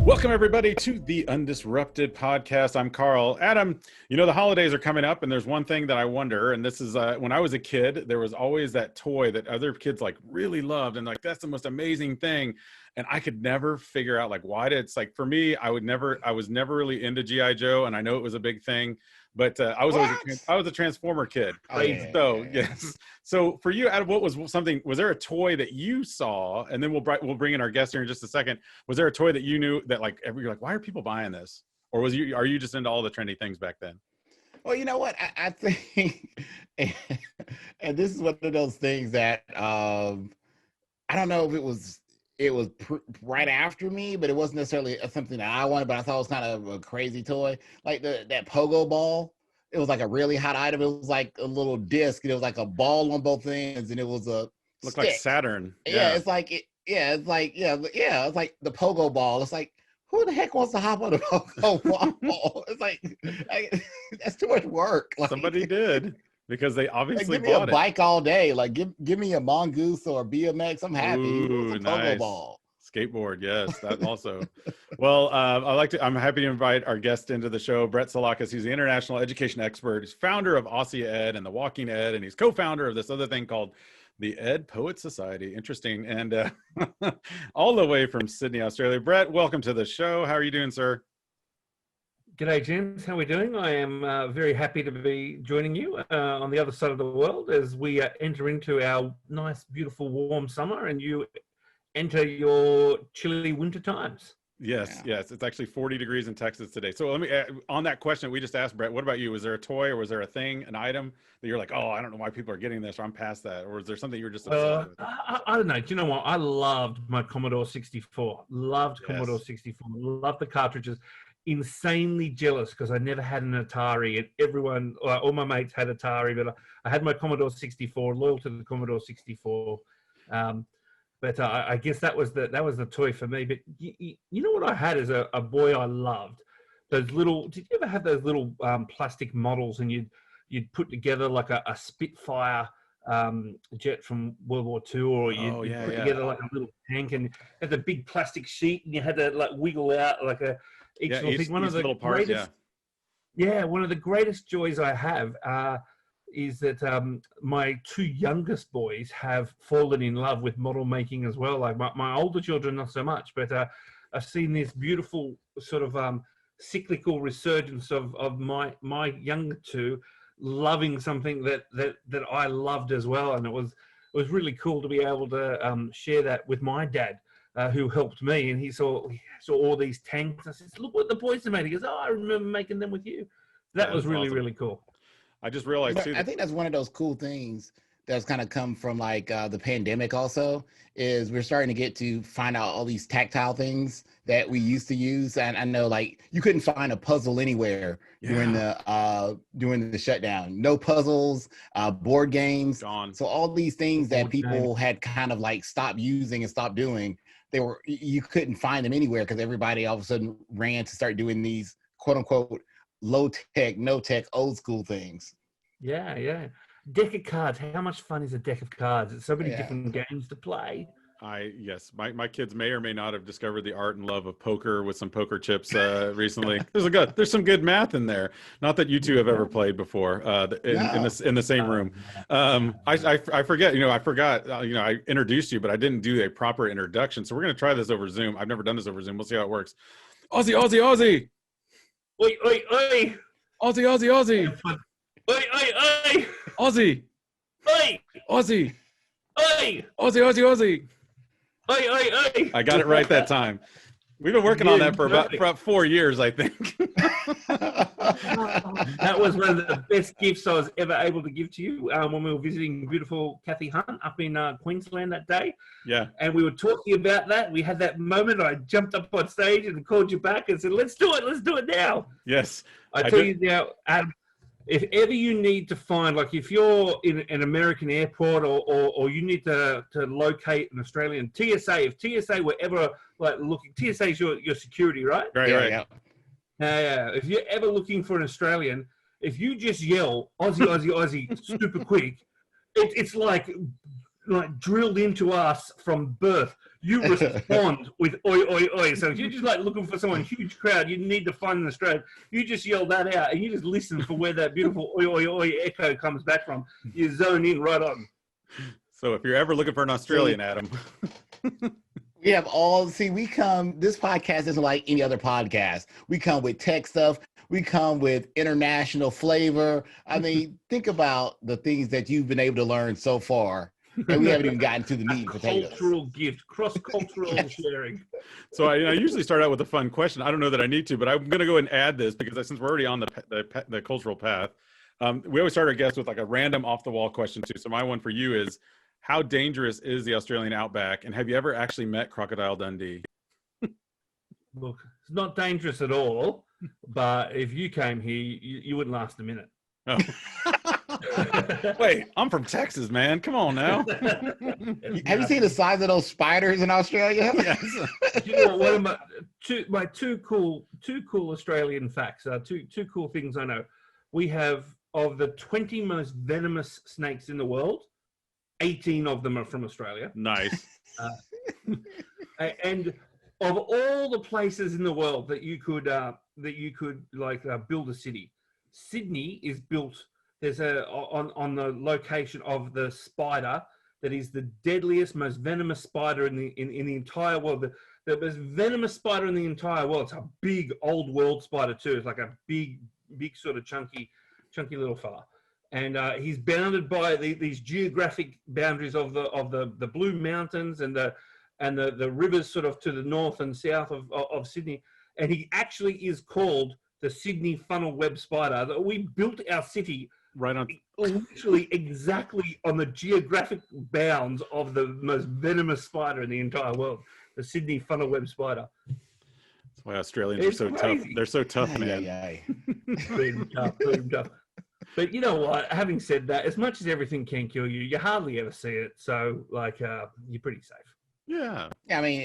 Welcome, everybody, to the UnDisrupted podcast. I'm Carl. Adam, you know, the holidays are coming up, and there's one thing that I wonder, and this is when I was a kid, there was always that toy that other kids like really loved, and like, that's the most amazing thing. And I could never figure out like why it's like, for me, I was never really into G.I. Joe, and I know it was a big thing, but I was a Transformer kid. Oh, yeah, So yeah. yes. So for you, Adam, was there a toy that you saw, and then we'll bring in our guest here in just a second. Was there a toy that you knew that like you're like, why are people buying this? Or are you just into all the trendy things back then? Well, you know what? I think, and this is one of those things that I don't know if it was right after me, but it wasn't necessarily something that I wanted, but I thought it was kind of a crazy toy. Like that pogo ball. It was like a really hot item. It was like a little disc, and it was like a ball on both ends, and it was a Looked stick. like Saturn. Yeah, it's like it's like the pogo ball. It's like, who the heck wants to hop on a pogo ball? It's like that's too much work. Like, Somebody did, because they obviously give me a bought it. bike all day. Like give me a mongoose or a BMX. I'm happy. Ooh, It's a pogo nice. ball. Skateboard, yes, that also. Well, I'm happy to invite our guest into the show, Brett Salakas. He's the international education expert. He's founder of Aussie Ed and the Walking Ed, and he's co-founder of this other thing called the Ed Poet Society. Interesting. And all the way from Sydney, Australia. Brett, welcome to the show. How are you doing, sir? G'day, James. How are we doing? I am very happy to be joining you on the other side of the world as we enter into our nice, beautiful, warm summer, and you enter your chilly winter times. Yes, yes. It's actually 40 degrees in Texas today. So let me, on that question we just asked, Brett, what about you? Was there a toy or was there a thing, an item that you're like, oh, I don't know why people are getting this, or I'm past that? Or is there something you're just upset with? I don't know. Do you know what? I loved my Commodore 64. Loved Commodore 64. Loved the cartridges. Insanely jealous because I never had an Atari, and everyone, all my mates had Atari, but I had my Commodore 64, loyal to the Commodore 64. But I guess that was the toy for me. But you know what I had as a boy I loved? Those little, did you ever have those little plastic models, and you'd put together like a Spitfire jet from World War II, or you'd put together like a little tank, and had the big plastic sheet, and you had to like wiggle out like each little thing. One of the greatest, one of the greatest joys I have is that my two youngest boys have fallen in love with model making as well. Like my older children, not so much, but I've seen this beautiful sort of cyclical resurgence of my younger two loving something that I loved as well. And it was really cool to be able to share that with my dad, who helped me, and he saw all these tanks. I said, look what the boys have made. He goes, oh, I remember making them with you. That was really, really cool. I just realized too. I think that's one of those cool things that's kind of come from like the pandemic also, is we're starting to get to find out all these tactile things that we used to use. And I know like you couldn't find a puzzle anywhere during the shutdown. No puzzles, board games. Gone. So all these things that people had kind of like stopped using and stopped doing, you couldn't find them anywhere because everybody all of a sudden ran to start doing these quote unquote low tech, no tech, old school things. Yeah. Deck of cards. How much fun is a deck of cards? It's so many different games to play. My kids may or may not have discovered the art and love of poker with some poker chips recently. There's some good math in there. Not that you two have ever played before in the same room. I forget. I forgot. I introduced you, but I didn't do a proper introduction. So we're gonna try this over Zoom. I've never done this over Zoom. We'll see how it works. Aussie, Aussie, Aussie. Oi, oi, oi. Aussie, Aussie, Aussie. Oi, oi, oi. Aussie. Oi. Aussie. Oi. Aussie, Aussie, Aussie. Oi, oi, oi. I got it right that time. We've been working on that for about 4 years, I think. That was one of the best gifts I was ever able to give to you when we were visiting beautiful Kathy Hunt up in Queensland that day. Yeah. And we were talking about that. We had that moment. I jumped up on stage and called you back and said, let's do it. Let's do it now. Yes. I tell you now, Adam, if ever you need to find, like if you're in an American airport or you need to locate an Australian TSA, if TSA were ever like looking, TSA is your security, right? Right. Yeah. If you're ever looking for an Australian, if you just yell Aussie, Aussie, Aussie super quick, it's like like drilled into us from birth. You respond with oi, oi, oi. So if you're just like looking for someone, huge crowd, you need to find an Australian. You just yell that out and you just listen for where that beautiful oi, oi, oi echo comes back from. You zone in right on. So if you're ever looking for an Australian, Adam. We have this podcast isn't like any other podcast. We come with tech stuff. We come with international flavor. I mean, think about the things that you've been able to learn so far. And we haven't even gotten to the meat and potatoes. Cultural gift, cross-cultural sharing. So I usually start out with a fun question. I don't know that I need to, but I'm going to go and add this because since we're already on the cultural path, we always start our guests with like a random off-the-wall question too. So my one for you is, how dangerous is the Australian outback? And have you ever actually met Crocodile Dundee? Look, it's not dangerous at all, but if you came here, you wouldn't last a minute. Oh. Wait, I'm from Texas, man. Come on now. Have you seen the size of those spiders in Australia? Yes. You know, one of my two cool Australian facts. Two cool things I know. We have, of the 20 most venomous snakes in the world, 18 of them are from Australia. Nice. And of all the places in the world that you could build a city, Sydney is built. There's on the location of the spider that is the deadliest, most venomous spider in the entire world. The most venomous spider in the entire world. It's a big old world spider too. It's like a big sort of chunky little fella. And he's bounded by these geographic boundaries of the Blue Mountains and the rivers sort of to the north and south of Sydney. And he actually is called the Sydney funnel web spider. We built our city right on, literally exactly on the geographic bounds of the most venomous spider in the entire world, the Sydney funnel web spider. That's why Australians are so tough. They're so tough, man. Tough. But you know what? Having said that, as much as everything can kill you, you hardly ever see it. So, like, you're pretty safe. Yeah. I mean,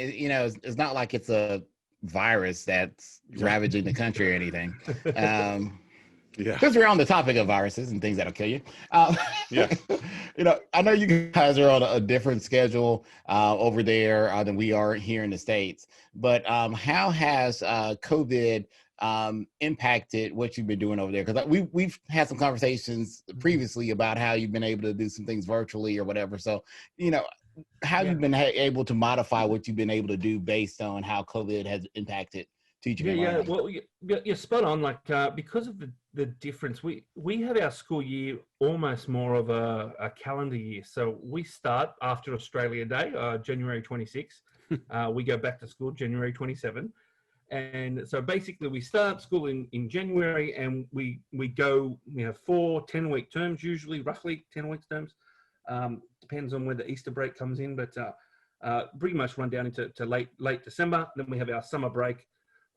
it's not like it's a virus that's ravaging the country or anything. Yeah. Since we're on the topic of viruses and things that'll kill you, yeah. I know you guys are on a different schedule over there than we are here in the States. But how has COVID impacted what you've been doing over there? Because we've had some conversations previously about how you've been able to do some things virtually or whatever. So, how you've been able to modify what you've been able to do based on how COVID has impacted teaching and learning. Well, you're spot on. Like, because of the difference, we have our school year almost more of a calendar year. So we start after Australia Day, January 26th. We go back to school January 27th. And so basically we start school in January and we go, 4 10-week terms, usually roughly 10-week terms. Depends on where the Easter break comes in, but pretty much run down into late December. Then we have our summer break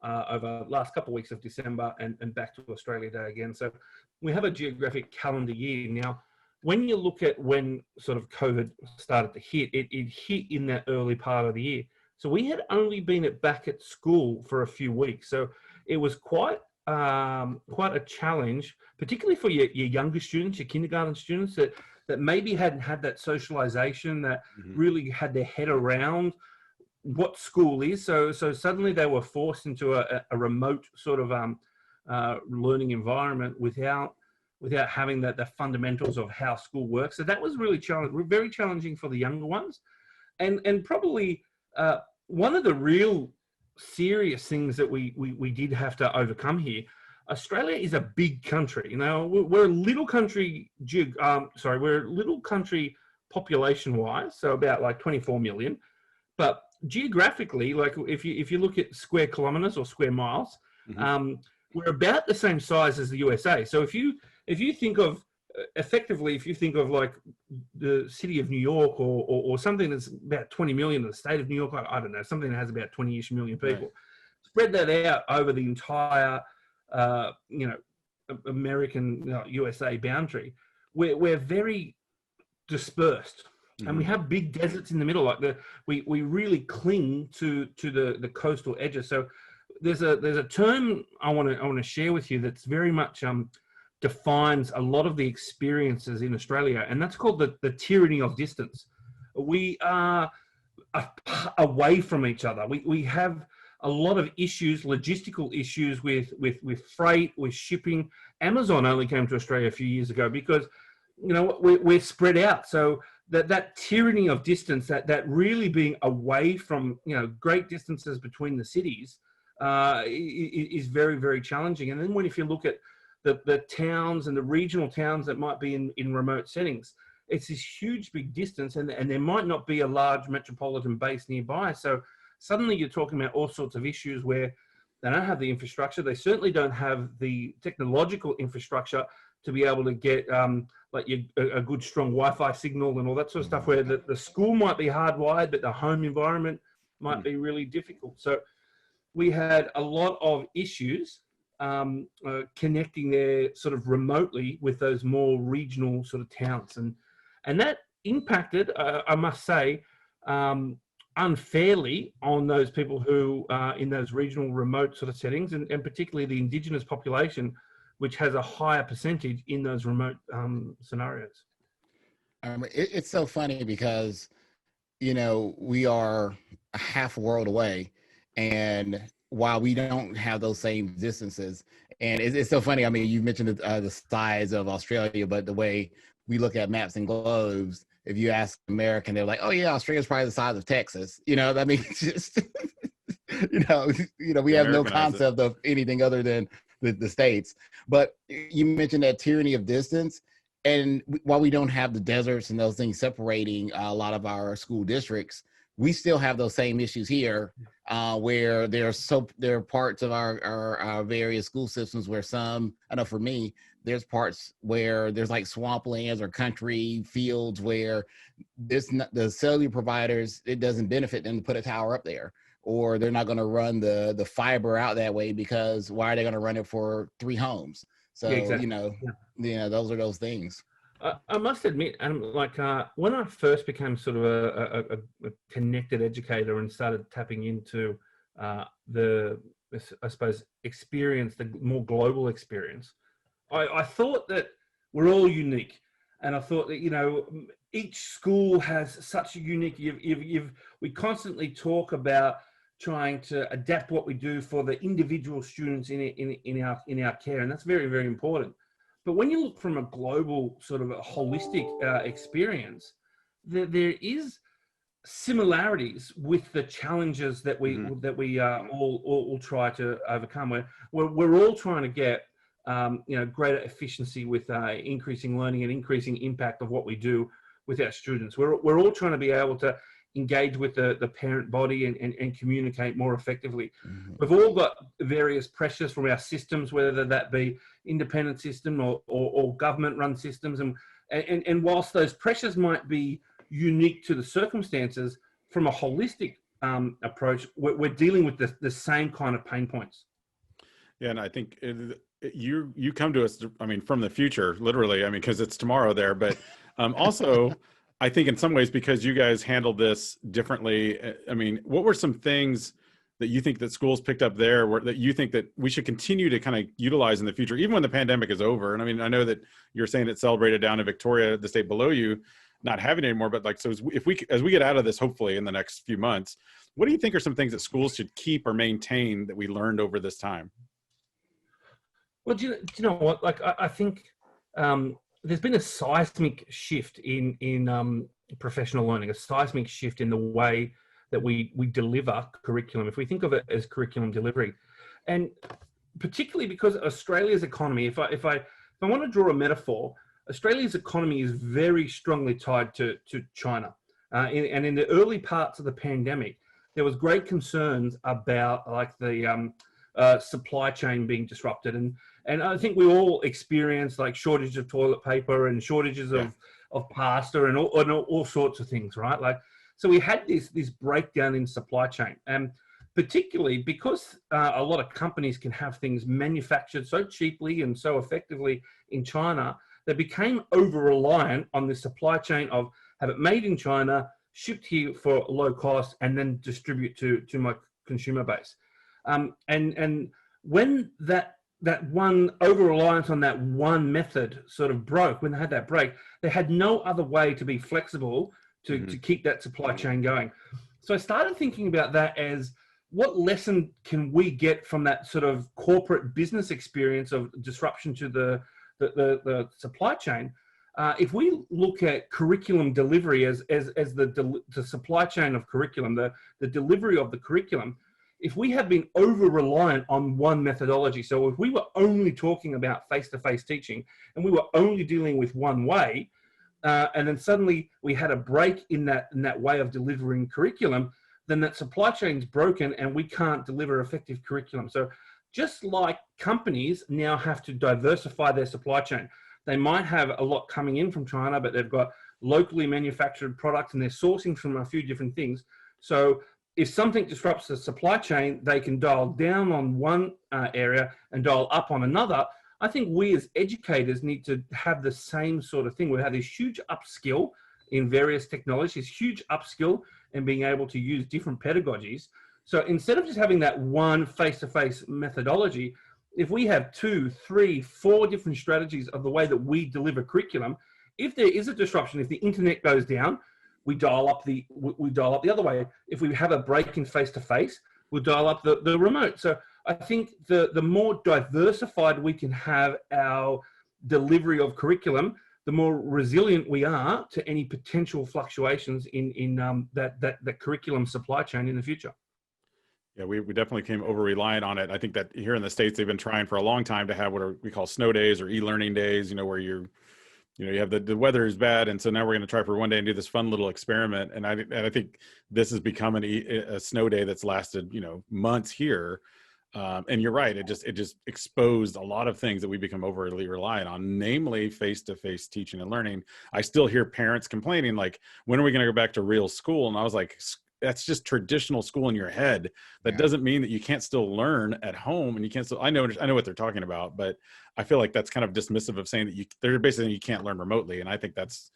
over the last couple of weeks of December and back to Australia Day again. So we have a geographic calendar year. Now, when you look at when sort of COVID started to hit, it hit in that early part of the year. So we had only been back at school for a few weeks. So it was quite a challenge, particularly for your younger students, your kindergarten students that maybe hadn't had that socialization, that really had their head around what school is. So suddenly they were forced into a remote sort of learning environment without having the fundamentals of how school works. So that was really very challenging for the younger ones. And probably one of the real serious things that we did have to overcome here. Australia is a big country. We're a little country. We're a little country population-wise, so about like 24 million. But geographically, like if you look at square kilometers or square miles, we're about the same size as the USA. So if you think of effectively, if you think of like the city of New York or something that's about 20 million, the state of New York, I don't know, something that has about 20-ish million people, spread that out over the entire American USA boundary, we're very dispersed, and we have big deserts in the middle. Like we really cling to the coastal edges. So there's a term I want to share with you that's very much defines a lot of the experiences in Australia, and that's called the tyranny of distance. we are away from each other. We have a lot of issues, logistical issues with freight, with shipping. Amazon only came to Australia a few years ago because, you know, we're spread out. So that tyranny of distance, that really being away from, you know, great distances between the cities is very, very challenging. And then if you look at the towns and the regional towns that might be in remote settings, it's this huge big distance, and there might not be a large metropolitan base nearby. So suddenly you're talking about all sorts of issues where they don't have the infrastructure. They certainly don't have the technological infrastructure to be able to get like a good strong Wi-Fi signal and all that sort of stuff, where the school might be hardwired, but the home environment might be really difficult. So we had a lot of issues connecting there sort of remotely with those more regional sort of towns. And that impacted, I must say, unfairly on those people who are in those regional remote sort of settings, and particularly the Indigenous population, which has a higher percentage in those remote scenarios. It's so funny because, you know, we are a half world away, and while we don't have those same distances, and it's so funny. I mean, you mentioned the size of Australia, but the way we look at maps and globes, if you ask American, they're like, "Oh yeah, Australia's probably the size of Texas." You know, I mean, just you know, we have no concept of anything other than the states. But you mentioned that tyranny of distance, and while we don't have the deserts and those things separating a lot of our school districts, we still have those same issues here, where there are parts of our various school systems where some, I know for me, there's parts where there's like swamplands or country fields where the cellular providers, it doesn't benefit them to put a tower up there, or they're not going to run the fiber out that way because why are they going to run it for 3 homes? So, yeah, exactly. you know, those are those things. I must admit, like when I first became sort of a connected educator and started tapping into the, I suppose, experience, the more global experience, I thought that we're all unique. And I thought that, you know, each school has such a unique, we constantly talk about trying to adapt what we do for the individual students in our care. And that's very, very important. But when you look from a global sort of a holistic experience, there is similarities with the challenges that we all try to overcome. We're all trying to get you know, greater efficiency with increasing learning and increasing impact of what we do with our students. We're all trying to be able to engage with the parent body and communicate more effectively. We've all got various pressures from our systems, whether that be independent system or government run systems. And whilst those pressures might be unique to the circumstances, from a holistic approach, we're dealing with the same kind of pain points. Yeah, and I think you come to us, I mean, from the future, literally, I mean, because it's tomorrow there, but also, I think in some ways, because you guys handled this differently, I mean, what were some things that you think that schools picked up there that you think that we should continue to kind of utilize in the future, even when the pandemic is over? And I mean, I know that you're saying it's celebrated down in Victoria, the state below you, not having it anymore, but like, so as we get out of this, hopefully in the next few months, what do you think are some things that schools should keep or maintain that we learned over this time? Well, do you know what? Like, I think there's been a seismic shift in professional learning, a seismic shift in the way that we deliver curriculum, if we think of it as curriculum delivery. And particularly because Australia's economy, if I want to draw a metaphor, Australia's economy is very strongly tied to China. And in the early parts of the pandemic, there was great concerns about like the supply chain being disrupted. And I think we all experienced like shortage of toilet paper and shortages of pasta and all sorts of things, right? Like, so we had this breakdown in supply chain, and particularly because a lot of companies can have things manufactured so cheaply and so effectively in China, they became over-reliant on the supply chain of have it made in China, shipped here for low cost, and then distribute to my consumer base. And when that one over-reliance on that one method sort of broke, when they had that break, they had no other way to be flexible to keep that supply chain going. So I started thinking about that as, what lesson can we get from that sort of corporate business experience of disruption to the supply chain? If we look at curriculum delivery as the supply chain of curriculum, the delivery of the curriculum, if we have been over-reliant on one methodology, so if we were only talking about face-to-face teaching and we were only dealing with one way, and then suddenly we had a break in that way of delivering curriculum, then that supply chain's broken and we can't deliver effective curriculum. So just like companies now have to diversify their supply chain, they might have a lot coming in from China, but they've got locally manufactured products and they're sourcing from a few different things. So if something disrupts the supply chain, they can dial down on one area and dial up on another. I think we as educators need to have the same sort of thing. We have this huge upskill in various technologies, huge upskill and being able to use different pedagogies. So instead of just having that one face-to-face methodology, if we have 2, 3, 4 different strategies of the way that we deliver curriculum, if there is a disruption, if the internet goes down, we dial up the other way. If we have a break in face-to-face, we'll dial up the remote. So I think the more diversified we can have our delivery of curriculum, the more resilient we are to any potential fluctuations in that curriculum supply chain in the future. Yeah, we definitely came over reliant on it. I think that here in the States, they've been trying for a long time to have what we call snow days or e-learning days, where you have the weather is bad. And so now we're going to try for one day and do this fun little experiment. And I think this has become a snow day that's lasted, months here. And you're right. It just exposed a lot of things that we become overly reliant on, namely face-to-face teaching and learning. I still hear parents complaining, like, when are we going to go back to real school? And I was like, that's just traditional school in your head. That doesn't mean that you can't still learn at home and you can't still, I know what they're talking about, but I feel like that's kind of dismissive of saying that they're basically saying you can't learn remotely. And I think that's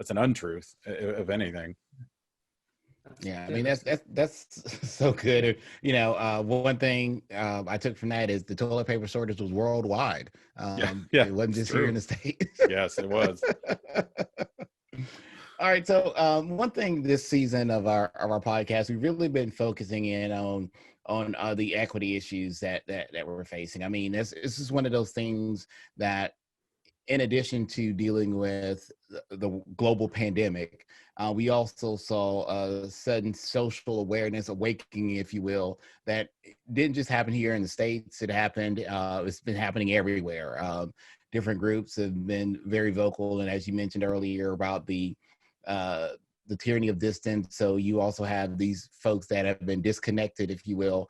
an untruth of anything. Yeah, I mean, that's so good. One thing I took from that is the toilet paper shortage was worldwide. It wasn't just here in the States. Yes, it was. All right, so one thing this season of our podcast, we've really been focusing in on the equity issues that we're facing. I mean, this is one of those things that, in addition to dealing with the global pandemic, we also saw a sudden social awareness awakening, if you will, that didn't just happen here in the States. It happened, it's been happening everywhere. Different groups have been very vocal. And as you mentioned earlier about the tyranny of distance. So you also have these folks that have been disconnected, if you will,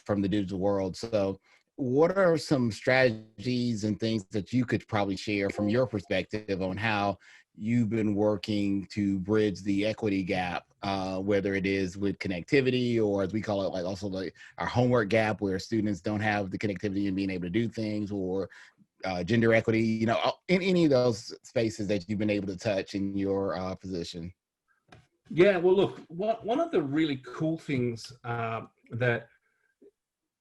from the digital world. So what are some strategies and things that you could probably share from your perspective on how you've been working to bridge the equity gap, whether it is with connectivity or, as we call it, like also like our homework gap, where students don't have the connectivity and being able to do things, or gender equity, in any of those spaces that you've been able to touch in your position? Yeah, well, look, one of the really cool things that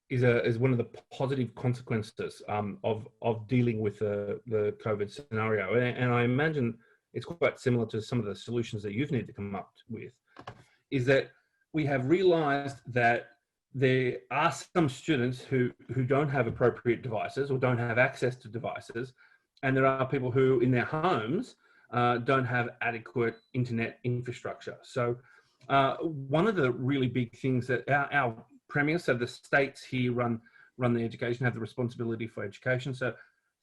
is one of the positive consequences of dealing with the COVID scenario, and I imagine it's quite similar to some of the solutions that you've needed to come up with, is that we have realized that there are some students who don't have appropriate devices or don't have access to devices, and there are people who in their homes don't have adequate internet infrastructure. So one of the really big things that our premiers, so the states here run the education, have the responsibility for education. So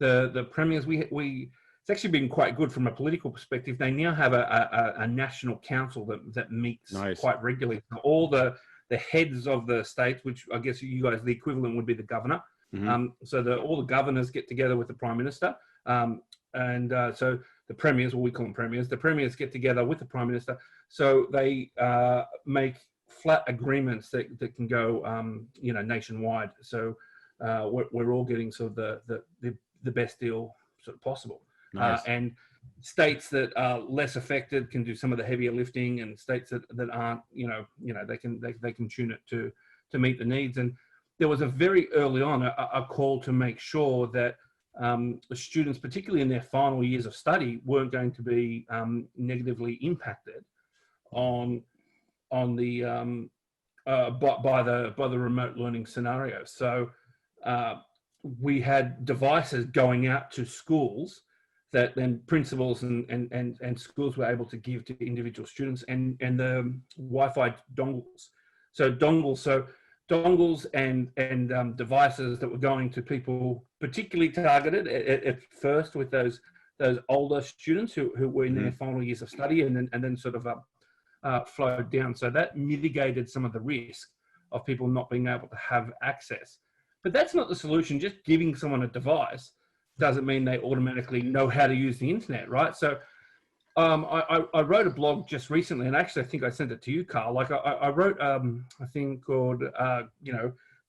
the premiers, it's actually been quite good from a political perspective. They now have a national council that meets quite regularly. So all the heads of the states, which I guess you guys, the equivalent would be the governor. So all the governors get together with the prime minister. So the premiers, well, we call them premiers, the premiers get together with the prime minister. So they make flat agreements that can go, nationwide. So we're all getting sort of the best deal sort of possible. And states that are less affected can do some of the heavier lifting, and states that aren't, they can tune it to meet the needs. And there was a very early on a call to make sure that the students, particularly in their final years of study, weren't going to be negatively impacted on the by the remote learning scenario. So we had devices going out to schools that then principals and schools were able to give to individual students, and the Wi-Fi dongles. So dongles and devices that were going to people particularly targeted at first with those older students who were in their final years of study, and then sort of flowed down. So that mitigated some of the risk of people not being able to have access. But that's not the solution. Just giving someone a device doesn't mean they automatically know how to use the internet, right? So I wrote a blog just recently, and actually I think I sent it to you, Carl. Like I wrote a thing called, the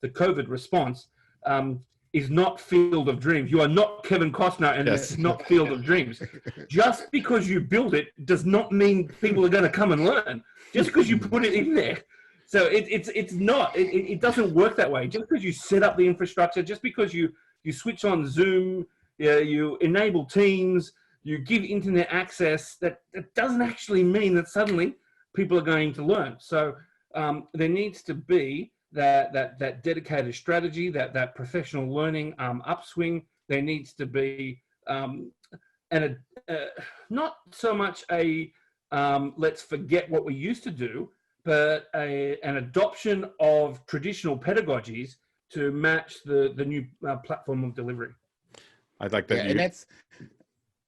COVID response is not Field of Dreams. You are not Kevin Costner, and it's not Field of Dreams. Just because you build it does not mean people are going to come and learn. Just because you put it in there. So it's not. It doesn't work that way. Just because you set up the infrastructure, just because you switch on Zoom, you enable Teams, you give internet access, that doesn't actually mean that suddenly people are going to learn. So there needs to be that dedicated strategy, that professional learning upswing. There needs to be not so much a let's forget what we used to do, but an adoption of traditional pedagogies to match the new platform of delivery. I'd like that. Yeah, and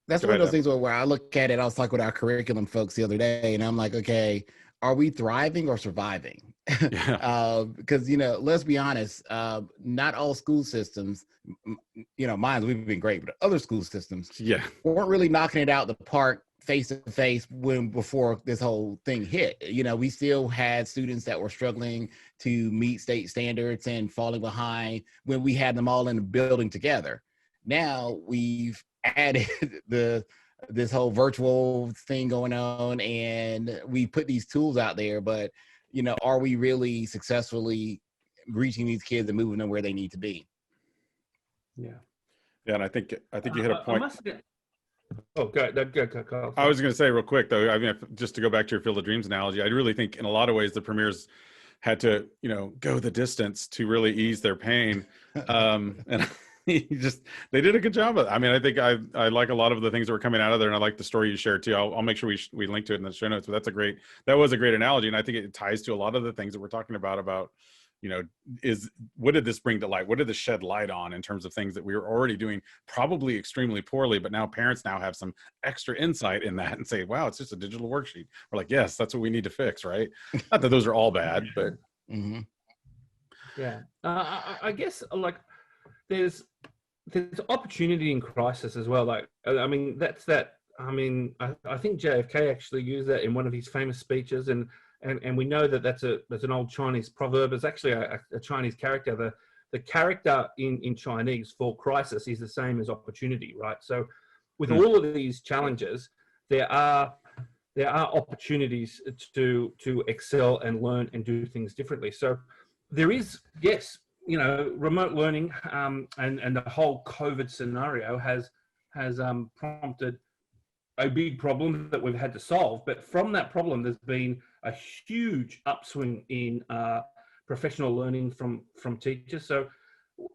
that's one of those things where I look at it. I was talking with our curriculum folks the other day, and I'm like, okay, are we thriving or surviving? Because let's be honest, not all school systems, mine, we've been great, but other school systems, weren't really knocking it out the park face to face before this whole thing hit. We still had students that were struggling to meet state standards and falling behind when we had them all in the building together. Now we've added this whole virtual thing going on, and we put these tools out there, but are we really successfully reaching these kids and moving them where they need to be? And I think you hit a point. Go. I was going to say real quick though, I mean, just to go back to your Field of Dreams analogy, I really think in a lot of ways the premiers had to go the distance to really ease their pain, and they did a good job of it. I mean, I think I like a lot of the things that were coming out of there, and I like the story you shared too. I'll make sure we link to it in the show notes, but that was a great analogy. And I think it ties to a lot of the things that we're talking about, is what did this bring to light? What did this shed light on in terms of things that we were already doing probably extremely poorly, but now parents now have some extra insight in that and say, wow, it's just a digital worksheet. We're like, yes, that's what we need to fix, right? Not that those are all bad, but. I guess like there's opportunity in crisis as well. Like, I mean, I think JFK actually used that in one of his famous speeches, and we know that's an old Chinese proverb. It's actually a Chinese character. The character in Chinese for crisis is the same as opportunity, right? So with all of these challenges, there are opportunities to excel and learn and do things differently. So there is, yes, remote learning and the whole COVID scenario has prompted a big problem that we've had to solve. But from that problem, there's been a huge upswing in professional learning from teachers. So,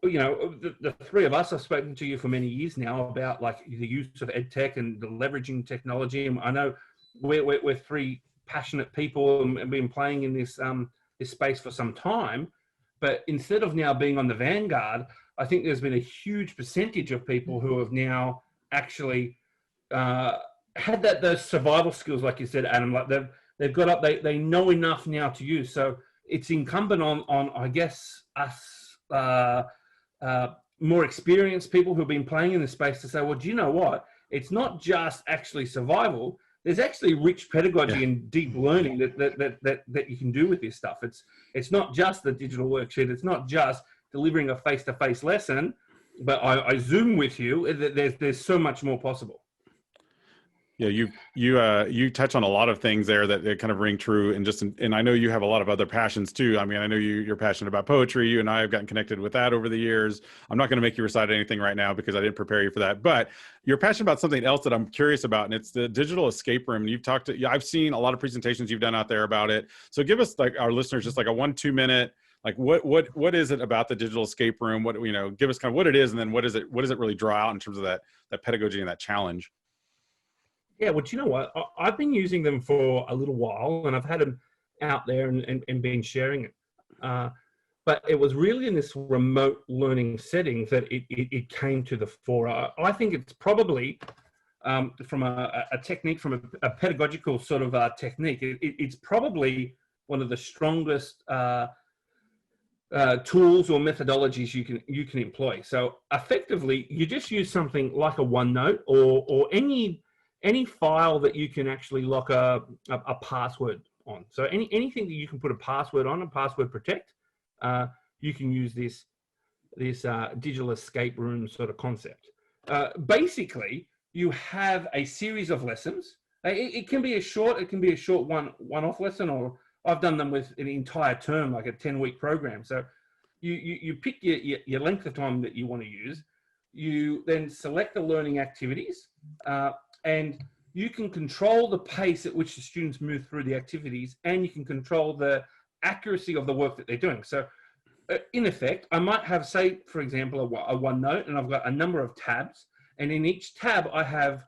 the three of us have spoken to you for many years now about like the use of ed tech and the leveraging technology. And I know we're three passionate people and been playing in this space for some time. But instead of now being on the vanguard, I think there's been a huge percentage of people who have now actually had those survival skills, like you said, Adam. Like they've got up, they know enough now to use. So it's incumbent on I guess us more experienced people who've been playing in the space to say, well, do you know what? It's not just actually survival. There's actually rich pedagogy and deep learning that you can do with this stuff. It's not just the digital worksheet. It's not just delivering a face-to-face lesson, but I Zoom with you. There's so much more possible. Yeah, you touch on a lot of things there that kind of ring true, and I know you have a lot of other passions too. I mean, I know you're passionate about poetry. You and I have gotten connected with that over the years. I'm not going to make you recite anything right now because I didn't prepare you for that. But you're passionate about something else that I'm curious about, and it's the digital escape room. I've seen a lot of presentations you've done out there about it. So give us, like, our listeners, just like a 1-2 minute, like what is it about the digital escape room? What, give us kind of what it is, and then what does it really draw out in terms of that pedagogy and that challenge? Yeah, well, you know what? I've been using them for a little while, and I've had them out there and been sharing it. But it was really in this remote learning setting that it came to the fore. I think it's probably, from a technique, from a pedagogical sort of technique, it's probably one of the strongest tools or methodologies you can employ. So effectively, you just use something like a OneNote or any file that you can actually lock a password on. So anything that you can put a password on and password protect, you can use this digital escape room sort of concept. Basically, you have a series of lessons. It can be a short one-off lesson, or I've done them with an entire term, like a 10-week program. So you pick your length of time that you want to use. You then select the learning activities, and you can control the pace at which the students move through the activities, and you can control the accuracy of the work that they're doing. So in effect, I might have, say, for example, a OneNote, and I've got a number of tabs, and in each tab I have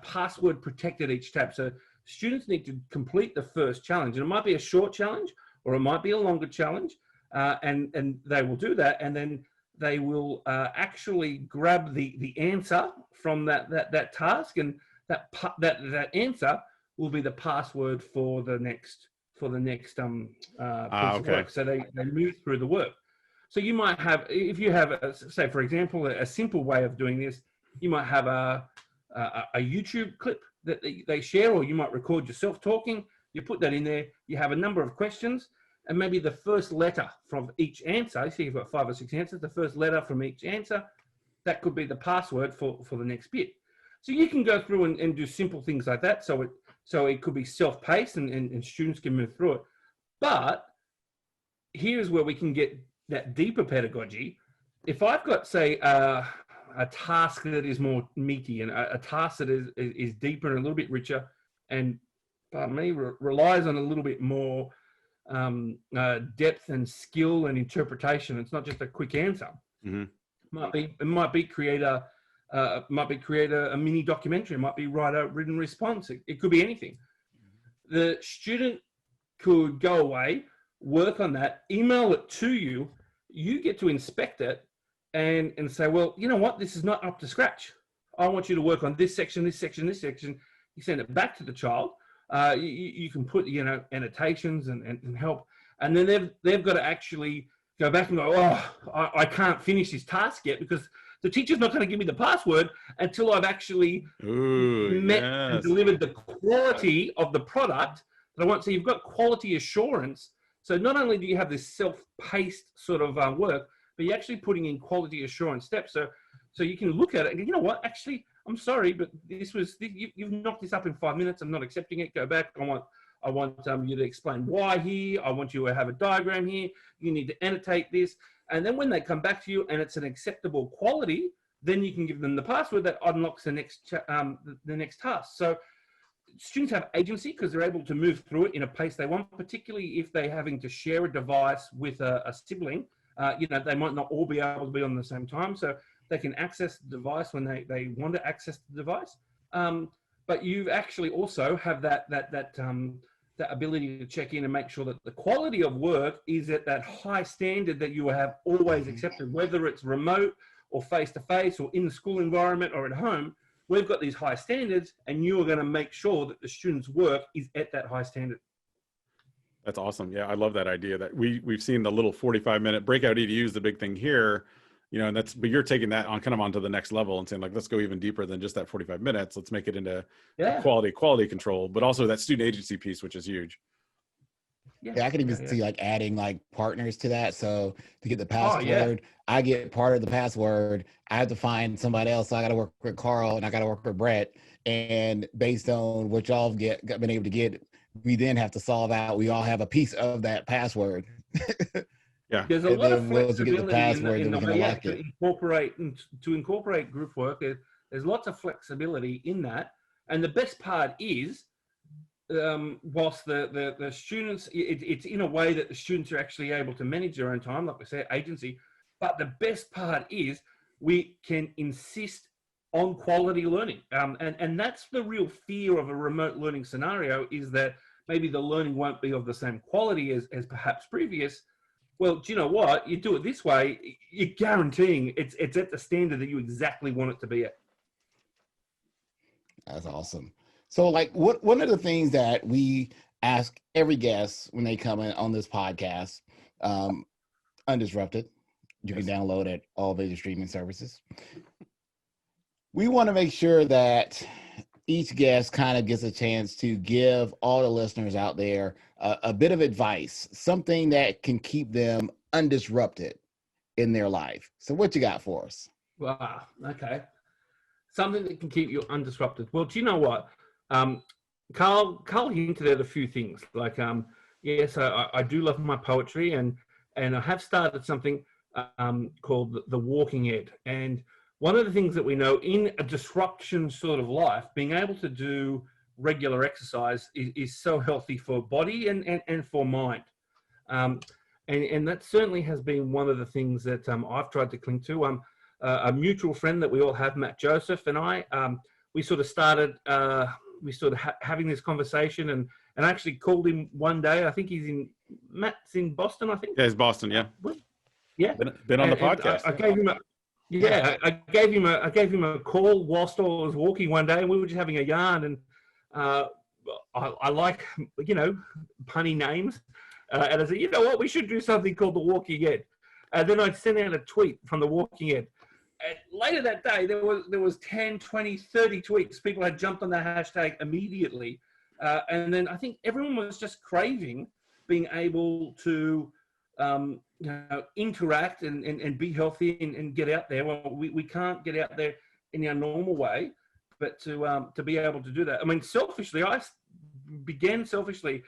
password protected each tab. So students need to complete the first challenge, and it might be a short challenge or it might be a longer challenge, and they will do that, and then they will actually grab the answer from that task, and that answer will be the password for the next piece of work. So they move through the work. So you might have, if you have, say for example, a simple way of doing this, you might have a YouTube clip that they share, or you might record yourself talking. You put that in there. You have a number of questions, and maybe the first letter from each answer. So you've got 5 or 6 answers. The first letter from each answer, that could be the password for the next bit. So you can go through and do simple things like that. So it could be self-paced, and students can move through it. But here's where we can get that deeper pedagogy. If I've got, say, a task that is more meaty, and a task that is deeper and a little bit richer, and relies on a little bit more depth and skill and interpretation. It's not just a quick answer. Mm-hmm. It might be create a mini documentary. It might be write a written response. It could be anything. The student could go away, work on that, email it to you. You get to inspect it and say, well, you know what? This is not up to scratch. I want you to work on this section, this section, this section. You send it back to the child. You can put, annotations and help. And then they've got to actually go back and go, oh, I can't finish this task yet because the teacher's not going to give me the password until I've actually met and delivered the quality of the product that I want. So you've got quality assurance. So not only do you have this self-paced sort of work, but you're actually putting in quality assurance steps. So you can look at it and go, you know what, actually, I'm sorry, but you've knocked this up in 5 minutes. I'm not accepting it. Go back. I want you to explain why here. I want you to have a diagram here. You need to annotate this. And then when they come back to you and it's an acceptable quality, then you can give them the password that unlocks the next task. So students have agency because they're able to move through it in a pace they want, particularly if they're having to share a device with a sibling. They might not all be able to be on the same time. So they can access the device when they want to access the device. But you actually also have that ability to check in and make sure that the quality of work is at that high standard that you have always accepted, whether it's remote or face-to-face or in the school environment or at home. We've got these high standards, and you are going to make sure that the students' work is at that high standard. That's awesome. Yeah, I love that idea that we've seen the little 45-minute breakout EDU is the big thing here. But you're taking that onto the next level and saying, like, let's go even deeper than just that 45 minutes. Let's make it into quality control, but also that student agency piece, which is huge. Yeah, I can even see like adding like partners to that. So to get the password, yeah. I get part of the password. I have to find somebody else. So I got to work with Carl and I got to work with Brett. And based on what y'all been able to get, we then have to solve out. We all have a piece of that password. Yeah. There's a And lot of then once we get the flexibility password, in then we the can way unlock it. to incorporate group work. There's lots of flexibility in that, and the best part is, whilst the students, it's in a way that the students are actually able to manage their own time, like we said, agency. But the best part is we can insist on quality learning, and that's the real fear of a remote learning scenario, is that maybe the learning won't be of the same quality as perhaps previous. Well, do you know what? You do it this way, you're guaranteeing it's at the standard that you exactly want it to be at. That's awesome. So, like, one of the things that we ask every guest when they come in on this podcast, UnDisrupted, you can download it all major streaming services. We want to make sure that each guest kind of gets a chance to give all the listeners out there a bit of advice, something that can keep them undisrupted in their life. So what you got for us? Wow. Okay. Something that can keep you undisrupted. Well, do you know what? Carl hinted at a few things. Like, yes, I do love my poetry, and I have started something called the Walking Ed. And one of the things that we know in a disruption sort of life, being able to do regular exercise is so healthy for body and for mind. And that certainly has been one of the things that I've tried to cling to. A mutual friend that we all have, Matt Joseph, and I, we sort of started, having this conversation, and I actually called him one day. I think Matt's in Boston, I think. Yeah, it's Boston. Yeah. Yeah. Been on the podcast. I gave him I gave him a call whilst I was walking one day, and we were just having a yarn. And I like, punny names. And I said, you know what, we should do something called the Walking Ed. And then I sent out a tweet from the Walking Ed. And later that day, there was 10, 20, 30 tweets. People had jumped on the hashtag immediately. And then I think everyone was just craving being able to interact and be healthy and get out there. Well, we can't get out there in our normal way, but to be able to do that. I mean, I began selfishly.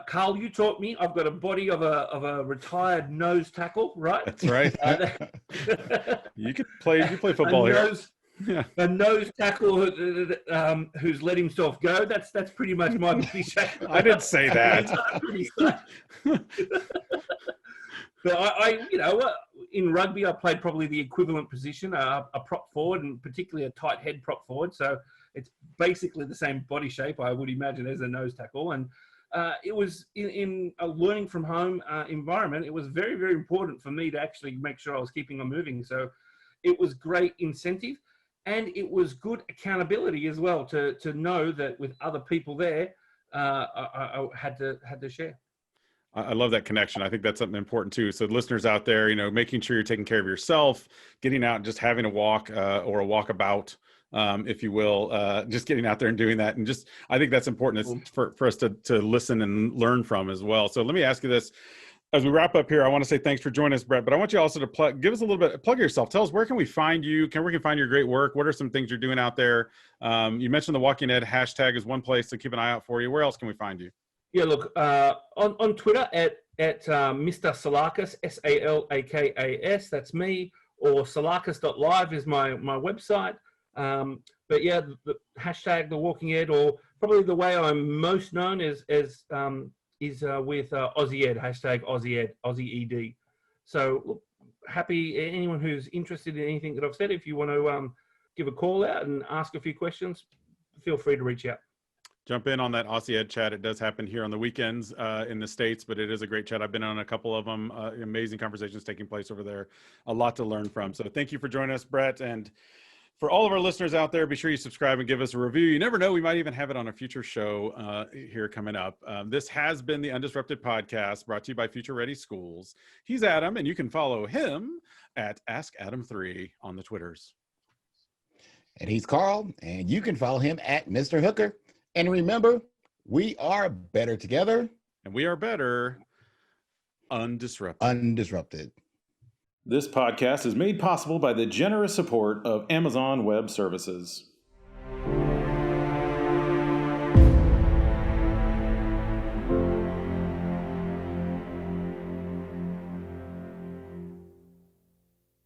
Carl, you taught me. I've got a body of a retired nose tackle, right? That's right. You play football here. A nose tackle who's let himself go. That's pretty much my body shape. I didn't say that. But in rugby, I played probably the equivalent position, a prop forward, and particularly a tight head prop forward. So it's basically the same body shape, I would imagine, as a nose tackle. And it was in a learning from home environment. It was very, very important for me to actually make sure I was keeping on moving. So it was great incentive, and it was good accountability as well to know that with other people there, I had to share. I love that connection. I think that's something important too. So listeners out there, making sure you're taking care of yourself, getting out, just having a walk or a walkabout, if you will, just getting out there and doing that. And I think that's important. It's for us to listen and learn from as well. So let me ask you this. As we wrap up here, I want to say thanks for joining us, Brett, but I want you also to give us a little bit, plug yourself. Tell us, where can we find you? Where can we find your great work? What are some things you're doing out there? You mentioned the Walking Ed hashtag is one place to keep an eye out for you. Where else can we find you? Yeah, look, on Twitter at Mr. Salakas, Salakas, that's me, or salakas.live is my website. But yeah, the hashtag The Walking Ed, or probably the way I'm most known is with Aussie Ed, hashtag Aussie Ed, Aussie ED. So look, happy, anyone who's interested in anything that I've said, if you want to give a call out and ask a few questions, feel free to reach out. Jump in on that Aussie Ed chat. It does happen here on the weekends in the States, but it is a great chat. I've been on a couple of them. Amazing conversations taking place over there. A lot to learn from. So thank you for joining us, Brett. And for all of our listeners out there, be sure you subscribe and give us a review. You never know, we might even have it on a future show here coming up. This has been the UnDisrupted podcast, brought to you by Future Ready Schools. He's Adam, and you can follow him at AskAdam3 on the Twitters. And he's Carl, and you can follow him at Mr. Hooker. And remember, we are better together And we are better undisrupted. Undisrupted. This podcast is made possible by the generous support of Amazon Web Services.